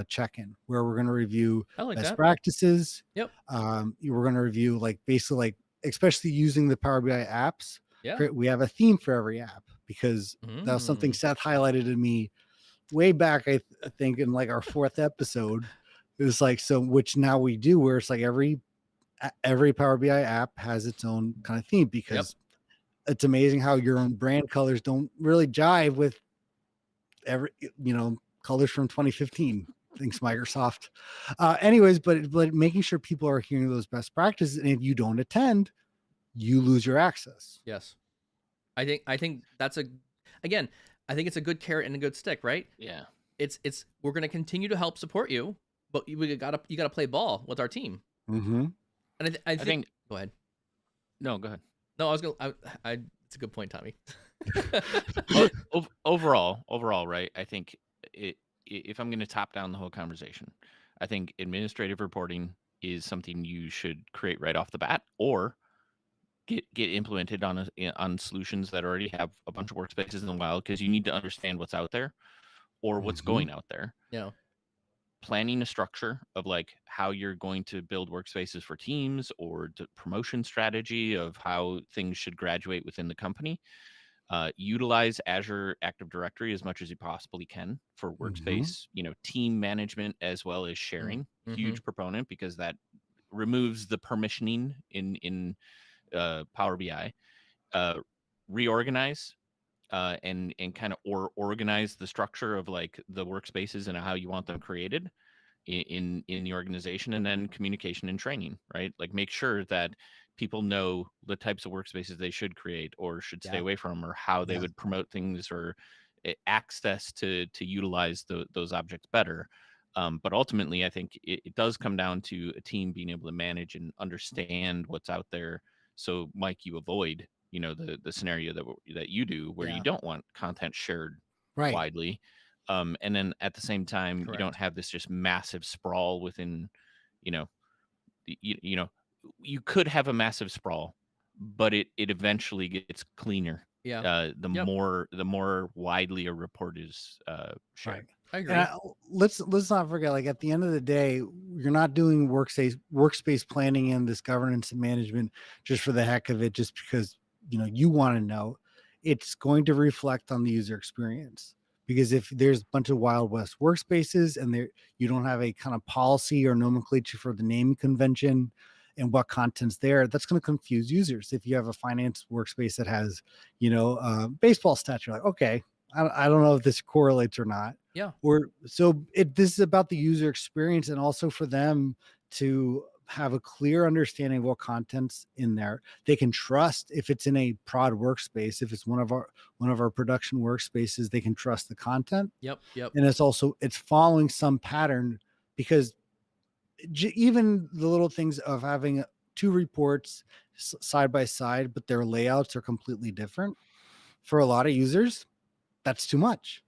check-in, where we're going to review best practices. Yep. We're going to review basically especially using the Power BI apps. Yeah. We have a theme for every app, because that was something Seth highlighted to me way back, I think in our fourth episode. It was which now we do, where it's every Power BI app has its own kind of theme, because it's amazing how your own brand colors don't really jive with colors from 2015. Thanks, Microsoft. Anyways, but making sure people are hearing those best practices, and if you don't attend, you lose your access. Yes. I think that's I think it's a good carrot and a good stick, right? Yeah. It's we're going to continue to help support you, but you got to play ball with our team. Mm-hmm. And I think go ahead. No, go ahead. No, I was gonna. It's a good point, Tommy. Overall, right? I think if I'm going to top down the whole conversation, I think administrative reporting is something you should create right off the bat, or get implemented on solutions that already have a bunch of workspaces in the wild, because you need to understand what's out there or what's going out there. Yeah. Planning a structure of like how you're going to build workspaces for teams, or promotion strategy of how things should graduate within the company. Utilize Azure Active Directory as much as you possibly can for workspace, team management as well as sharing. Huge proponent, because that removes the permissioning in Power BI. Reorganize and kind of organize the structure of like the workspaces and how you want them created in the organization. And then communication and training, right? Like make sure that people know the types of workspaces they should create or should stay away from, or how they would promote things, or access to utilize those objects better. But ultimately, I think it does come down to a team being able to manage and understand what's out there. So Mike, you avoid, the scenario that you do, where you don't want content shared widely. And then at the same time, you don't have this just massive sprawl within, you could have a massive sprawl, but it eventually gets cleaner. The more widely a report is shared. I agree. And let's not forget, like at the end of the day, you're not doing workspace planning and this governance and management just for the heck of it, just because you want to know. It's going to reflect on the user experience, because if there's a bunch of Wild West workspaces and you don't have a kind of policy or nomenclature for the naming convention and what content's there, that's going to confuse users. If you have a finance workspace that has, baseball stats, you're like, okay, I don't know if this correlates or not. Yeah. This is about the user experience, and also for them to have a clear understanding of what content's in there. They can trust if it's in a prod workspace, if it's one of our production workspaces, they can trust the content. Yep. And it's following some pattern, because even the little things of having two reports side by side, but their layouts are completely different, for a lot of users, that's too much.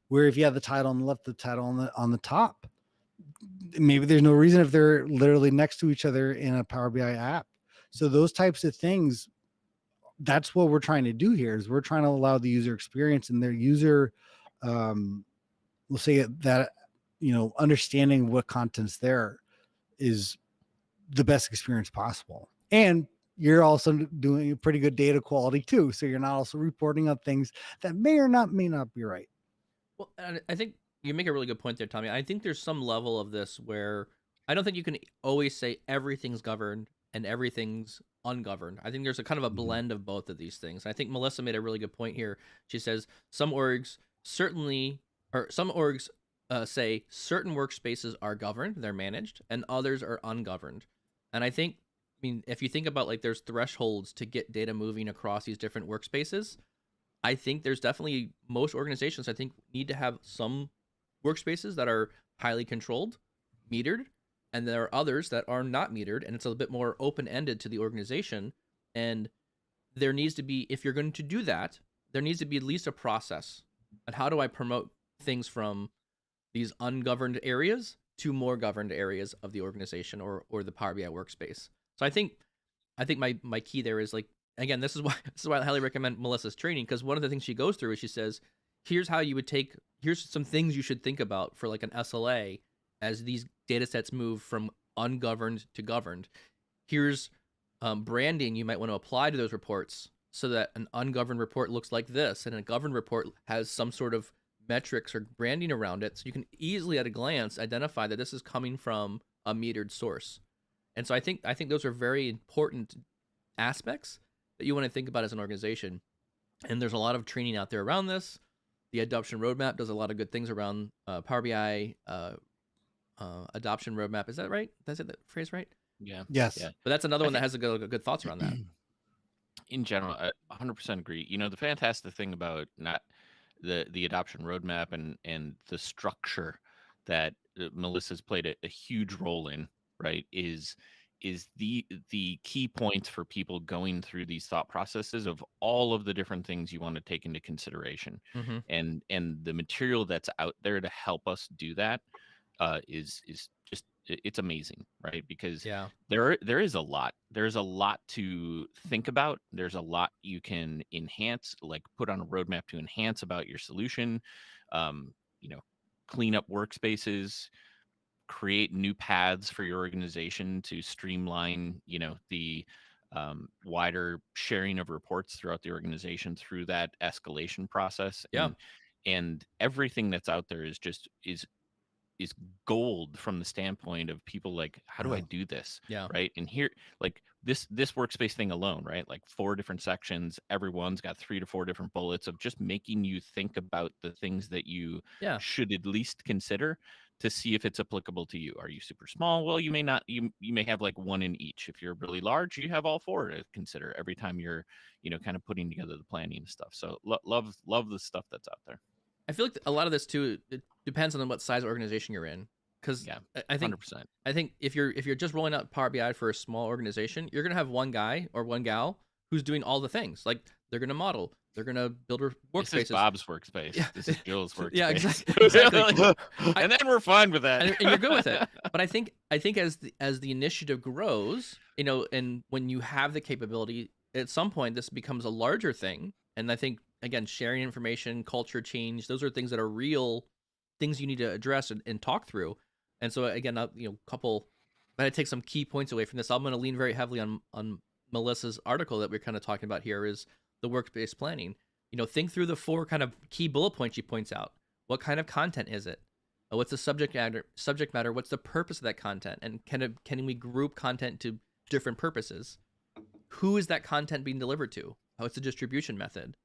Where if you have the title on the left, the title on the top, maybe there's no reason if they're literally next to each other in a Power BI app. So those types of things, that's what we're trying to do here, is we're trying to allow the user experience and their user, we'll say that, understanding what content's there is the best experience possible. And you're also doing a pretty good data quality too. So you're not also reporting on things that may not be right. Well, I think you make a really good point there, Tommy. I think there's some level of this where I don't think you can always say everything's governed and everything's ungoverned. I think there's a kind of a blend of both of these things. I think Melissa made a really good point here. She says some orgs say certain workspaces are governed, they're managed, and others are ungoverned. And I mean, if you think about like there's thresholds to get data moving across these different workspaces, I think there's definitely, most organizations I think need to have some workspaces that are highly controlled, metered, and there are others that are not metered, and it's a bit more open-ended to the organization. And there needs to be, if you're going to do that, there needs to be at least a process. And how do I promote things from these ungoverned areas to more governed areas of the organization or the Power BI workspace? So I think my key there is, like, again, this is why I highly recommend Melissa's training, because one of the things she goes through is she says, here's some things you should think about for like an SLA as these data sets move from ungoverned to governed. Here's branding you might want to apply to those reports so that an ungoverned report looks like this, and a governed report has some sort of metrics or branding around it, so you can easily at a glance identify that this is coming from a metered source. And so I think those are very important aspects that you want to think about as an organization. And there's a lot of training out there around this. The adoption roadmap does a lot of good things around Power BI adoption roadmap. Is that right? That's it, that phrase right? Yeah. Yes. Yeah. But that's another one that has good thoughts around that. In general, I 100% agree. The fantastic thing about not the adoption roadmap and the structure that Melissa's played a huge role in, right, is the key points for people going through these thought processes of all of the different things you want to take into consideration. Mhm. And the material that's out there to help us do that is just it's amazing, right? Because Yeah. there is a lot. There's a lot to think about. There's a lot you can enhance, like put on a roadmap to enhance about your solution. You know, clean up workspaces, create new paths for your organization to streamline, you know, the wider sharing of reports throughout the organization through that escalation process. Yeah. And everything that's out there is just is gold from the standpoint of people like, how do I do this? Yeah. Right. And here, like this workspace thing alone, right? Like 4 different sections, everyone's got 3 to 4 different bullets of just making you think about the things that you Yeah. should at least consider to see if it's applicable to you. Are you super small? Well, you may not, you may have like 1 in each. If you're really large, you have all 4 to consider every time you're, you know, kind of putting together the planning and stuff. So love the stuff that's out there. I feel like a lot of this too, it depends on what size organization you're in. Because Yeah, I think 100%. I think if you're just rolling out Power BI for a small organization, you're gonna have one guy or one gal who's doing all the things. Like they're gonna model, they're gonna build workspaces. This is Bob's workspace. Yeah. This is Jill's workspace. Yeah, exactly. And then we're fine with that. And you're good with it. But I think as the initiative grows, you know, and when you have the capability, at some point this becomes a larger thing. And I think again, sharing information, culture change, those are things that are real things you need to address and talk through. And so again, you know, I'm gonna take some key points away from this. I'm gonna lean very heavily on Melissa's article that we're kind of talking about here is the workspace planning. You know, think through the 4 kind of key bullet points she points out. What kind of content is it? What's the subject matter? What's the purpose of that content? And can we group content to different purposes? Who is that content being delivered to? What's the distribution method?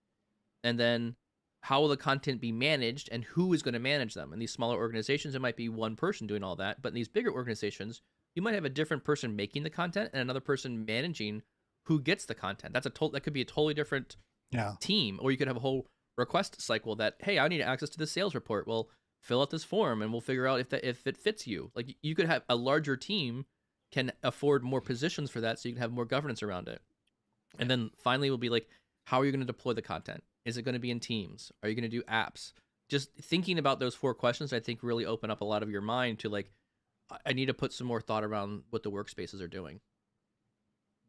And then how will the content be managed and who is going to manage them? In these smaller organizations, it might be one person doing all that. But in these bigger organizations, you might have a different person making the content and another person managing who gets the content. That could be a totally different team. Or you could have a whole request cycle that, hey, I need access to the sales report. Well, fill out this form and we'll figure out if it fits you. Like you could have a larger team can afford more positions for that so you can have more governance around it. And then finally we'll be like, how are you going to deploy the content? Is it going to be in Teams? Are you going to do apps? Just thinking about those 4 questions, I think really open up a lot of your mind to like, I need to put some more thought around what the workspaces are doing.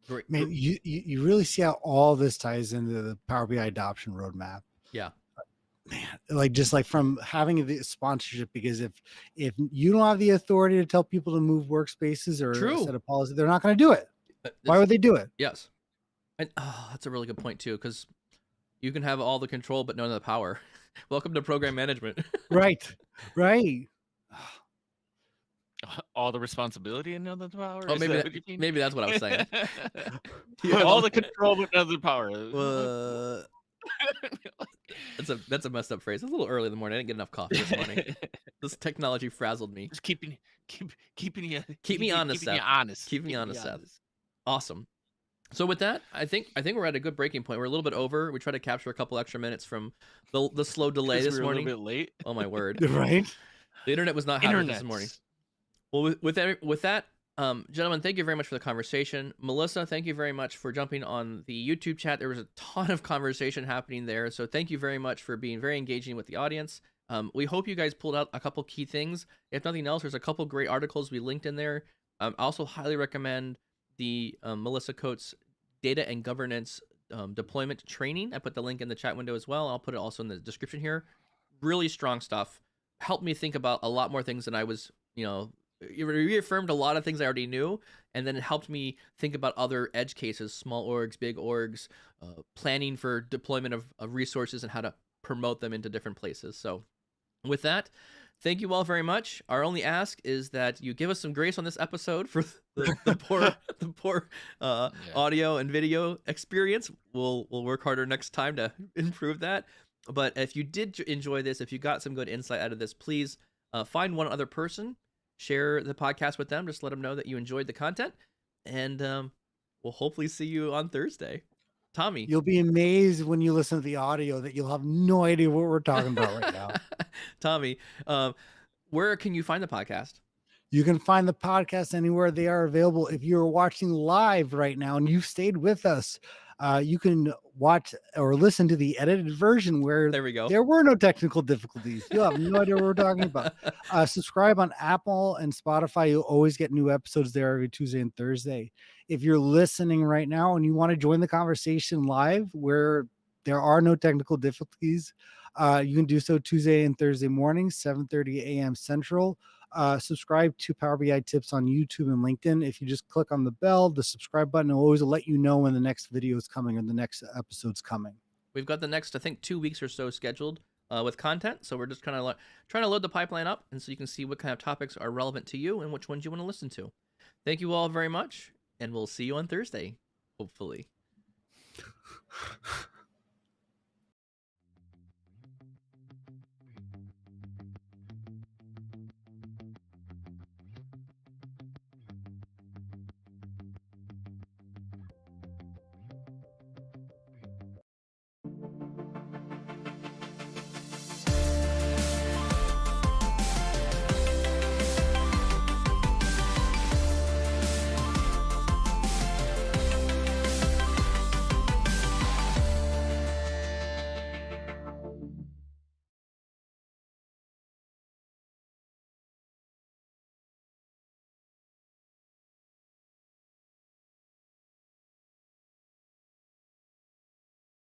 Great. Man, you really see how all this ties into the Power BI adoption roadmap. Yeah. Man, like just like from having the sponsorship, because if you don't have the authority to tell people to move workspaces or a set of policy, they're not going to do it. Why would they do it? Yes. And that's a really good point too, because you can have all the control but none of the power. Welcome to program management. Right. All the responsibility and none of the power. Oh, maybe that's what I was saying. All the control but none of the power. That's a messed up phrase. It's a little early in the morning. I didn't get enough coffee this morning. This technology frazzled me. Just keep me honest, Seth. Keep me honest, Seth. Awesome. So with that, I think we're at a good breaking point. We're a little bit over. We tried to capture a couple extra minutes from the slow delay this morning. A little bit late. Oh my word! Right. The internet was not having this morning. Well, with that, gentlemen, thank you very much for the conversation. Melissa, thank you very much for jumping on the YouTube chat. There was a ton of conversation happening there, so thank you very much for being very engaging with the audience. We hope you guys pulled out a couple key things. If nothing else, there's a couple great articles we linked in there. I also highly recommend the Melissa Coates data and governance deployment training. I put the link in the chat window as well. I'll put it also in the description here. Really strong stuff. Helped me think about a lot more things than I was, it reaffirmed a lot of things I already knew, and then it helped me think about other edge cases, small orgs, big orgs, planning for deployment of resources and how to promote them into different places. So with that, thank you all very much. Our only ask is that you give us some grace on this episode for the poor audio and video experience. We'll work harder next time to improve that. But if you did enjoy this, if you got some good insight out of this, please find one other person, share the podcast with them. Just let them know that you enjoyed the content, and we'll hopefully see you on Thursday. Tommy, you'll be amazed when you listen to the audio that you'll have no idea what we're talking about right now. Tommy, where can you find the podcast? You can find the podcast anywhere they are available. If you're watching live right now and you've stayed with us, you can watch or listen to the edited version where There we go. there were no technical difficulties. You'll have no idea what we're talking about. Subscribe on Apple and Spotify. You'll always get new episodes there every Tuesday and Thursday. If you're listening right now and you want to join the conversation live where there are no technical difficulties, you can do so Tuesday and Thursday mornings, 7:30 a.m. Central. Subscribe to Power BI Tips on YouTube and LinkedIn. If you just click on the bell, the subscribe button will always let you know when the next video is coming or the next episode's coming. We've got the next, I think, 2 weeks or so scheduled with content. So we're just kind of trying to load the pipeline up, and so you can see what kind of topics are relevant to you and which ones you want to listen to. Thank you all very much, and we'll see you on Thursday, hopefully.